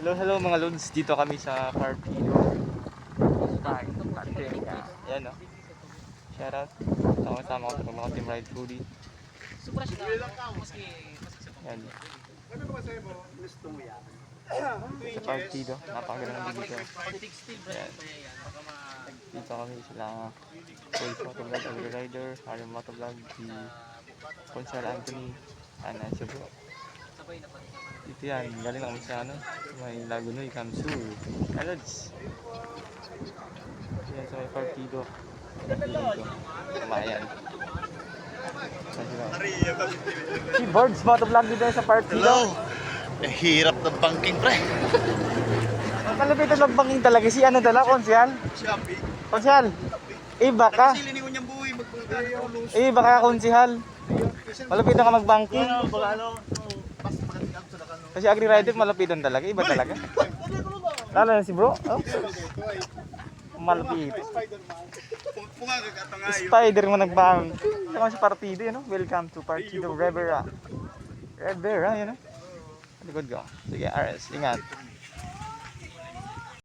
Hello mga lods, dito kami sa Partido. Yan o. Shoutout. Sama ko sa mga team ride foodie. Yan. Sa Partido, napakaganda ng dito. Yan. Dito kami sila Boys Motovlog, Agri Rider, Harim Motovlog, si Consel Anthony, Ana Cebu. Dito yan, galing lang kami sa ano, may Lagunoy, Kamsu, Alods. Yan sa may Partido. Kumayan. Si Birds Motovlog dito sa Partido. Hello! Hirap ng banking, pre. Kalapitan ng banking talaga. Si ano talaga, Konsyal? Shopping. Konsyal, iba ka. Sili ni Unyang Buhay, magpagkakaulos. Iba ka, Konsyal. Malapitan ka mag-banking. Kasi Agri Rider malapitan talaga, iba talaga. Lalo na si bro. Oh. Malapit. Spider mo nag-bank. Ito si Partido, yun, no? Welcome to Partido Rivera. Rivera, yun, no? Likod ko. Sige, RS, ingat.